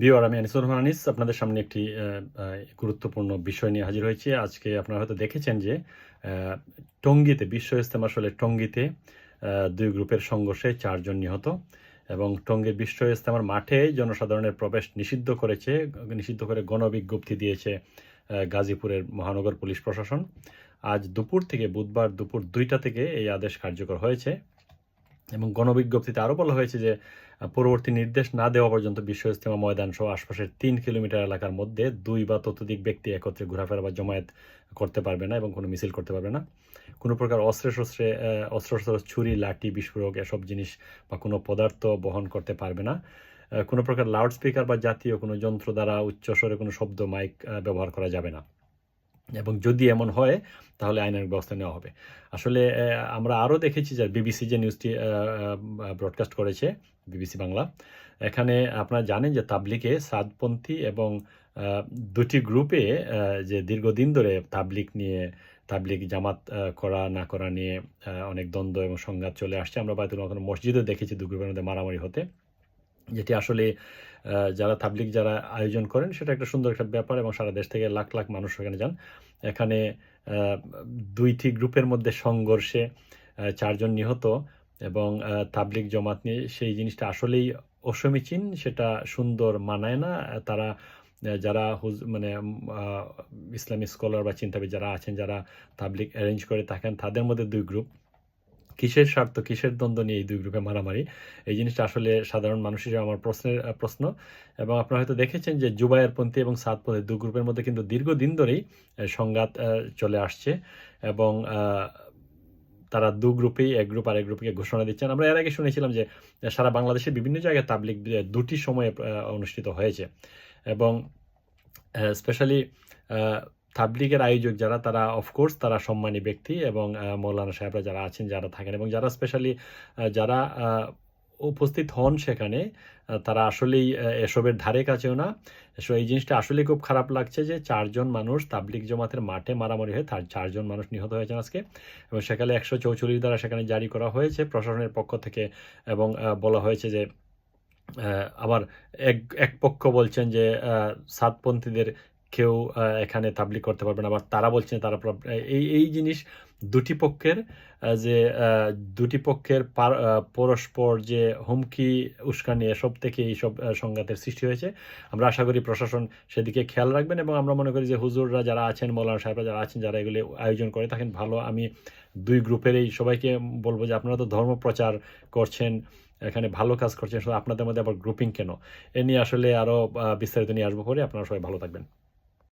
Viewer, আমি আনিসুর রহমান আনিস আপনাদের সামনে একটি গুরুত্বপূর্ণ বিষয় নিয়ে হাজির হয়েছি। আজকে আপনারা হয়তো দেখেছেন যে টঙ্গীতে বিশ্ব ইজতেমা আসলে টঙ্গীতে ২ গ্রুপের সংঘর্ষে ৪ জন নিহত এবং টঙ্গীর বিশ্ব ইজতেমার মাঠে জনসাধারণের প্রবেশ নিষিদ্ধ করে গণবিজ্ঞপ্তি দিয়েছে গাজীপুরের মহানগর পুলিশ প্রশাসন। আজ দুপুর থেকে বুধবার দুপুর ২টা থেকে এই আদেশ কার্যকর হয়েছে এবং গণবিজ্ঞপ্তিতে আরও বলা হয়েছে যে পরবর্তী নির্দেশ না দেওয়া পর্যন্ত বিশ্ব ইজতেমা ময়দান সহ আশপাশের ৩ কিলোমিটার এলাকার মধ্যে ২ বা ততোধিক ব্যক্তি একত্রে ঘোরাফেরা বা জমায়েত করতে পারবে না এবং কোনো মিছিল করতে পারবে না। কোনো প্রকার অস্ত্র ছুরি, লাঠি, বিস্ফোরক এসব জিনিস বা কোনো পদার্থ বহন করতে পারবে না। কোনো প্রকার লাউডস্পিকার বা জাতীয় কোনো যন্ত্র দ্বারা উচ্চস্বরে কোনো শব্দ মাইক ব্যবহার করা যাবে না এবং যদি এমন হয় তাহলে আইনানুগ ব্যবস্থা নেওয়া হবে। আসলে আমরা আরও দেখেছি যে বিবিসি যে নিউজটি ব্রডকাস্ট করেছে, বিবিসি বাংলা, এখানে আপনারা জানেন যে তাবলিগে সাদপন্থী এবং দুটি গ্রুপে যে দীর্ঘদিন ধরে তাবলিগ জামাত করা না করা নিয়ে অনেক দ্বন্দ্ব এবং সংঘাত চলে আসছে। আমরা বাইতুল মোকাররম মসজিদেও দেখেছি ২ গ্রুপের মধ্যে মারামারি হতে, যেটি আসলে যারা আয়োজন করেন সেটা একটা সুন্দর একটা ব্যাপার এবং সারা দেশ থেকে লাখ লাখ মানুষ সেখানে যান। এখানে ২টি গ্রুপের মধ্যে সংঘর্ষে ৪ জন নিহত এবং তাবলিগ জমাত নিয়ে সেই জিনিসটা আসলেই অসমীচীন, সেটা সুন্দর মানায় না। তারা যারা ইসলামিক স্কলার বা চিন্তাবিদ যারা আছেন, যারা তাবলিগ অ্যারেঞ্জ করে থাকেন, তাদের মধ্যে ২ গ্রুপ। কিসের স্বার্থ, কিসের দ্বন্দ্ব নিয়ে এই ২ গ্রুপে মারামারি? এই জিনিসটা আসলে সাধারণ মানুষ হিসেবে আমার প্রশ্ন। এবং আপনারা হয়তো দেখেছেন যে জুবায়েরপন্থী এবং সাদপন্থী ২ গ্রুপের মধ্যে কিন্তু দীর্ঘদিন ধরেই সংঘাত চলে আসছে এবং তারা ২ গ্রুপেই এক গ্রুপ আরেক গ্রুপকে ঘোষণা দিচ্ছেন। আমরা এর আগে শুনেছিলাম যে সারা বাংলাদেশের বিভিন্ন জায়গায় তাবলিগ ২টি সময়ে অনুষ্ঠিত হয়েছে এবং স্পেশালি তাবলিগের আয়োজক যারা, তারা অফকোর্স তারা সম্মানী ব্যক্তি এবং মৌলানা সাহেবরা যারা আছেন, যারা থাকেন এবং যারা স্পেশালি যারা উপস্থিত হন সেখানে, তারা আসলেই এসবের ধারে কাছেও না। এই জিনিসটা আসলেই খুব খারাপ লাগছে যে ৪ জন মানুষ তাবলিগ জমাতের মাঠে মারামারি হয়ে ৪ জন মানুষ নিহত হয়েছেন আজকে এবং সেখানে ১৪৪ দ্বারা সেখানে জারি করা হয়েছে প্রশাসনের পক্ষ থেকে এবং বলা হয়েছে যে আবার এক পক্ষ বলছেন যে সাদপন্থীদের কেউ এখানে তাবলিগ করতে পারবে না, আবার তারা বলছেন তারা এই জিনিস দুটি পক্ষের পরস্পর যে হুমকি উস্কানি এসব থেকে এইসব সংঘাতের সৃষ্টি হয়েছে। আমরা আশা করি প্রশাসন সেদিকে খেয়াল রাখবেন এবং আমরা মনে করি যে হুজুররা যারা আছেন, মৌলানা সাহেবরা যারা আছেন, যারা এগুলি আয়োজন করে থাকেন ভালো। আমি ২ গ্রুপেরই সবাইকে বলবো যে আপনারা তো ধর্ম প্রচার করছেন, এখানে ভালো কাজ করছেন, আপনাদের মধ্যে আবার গ্রুপিং কেন? এ নিয়ে আসলে আরও বিস্তারিত নিয়ে আসবো পরে। আপনারা সবাই ভালো থাকবেন।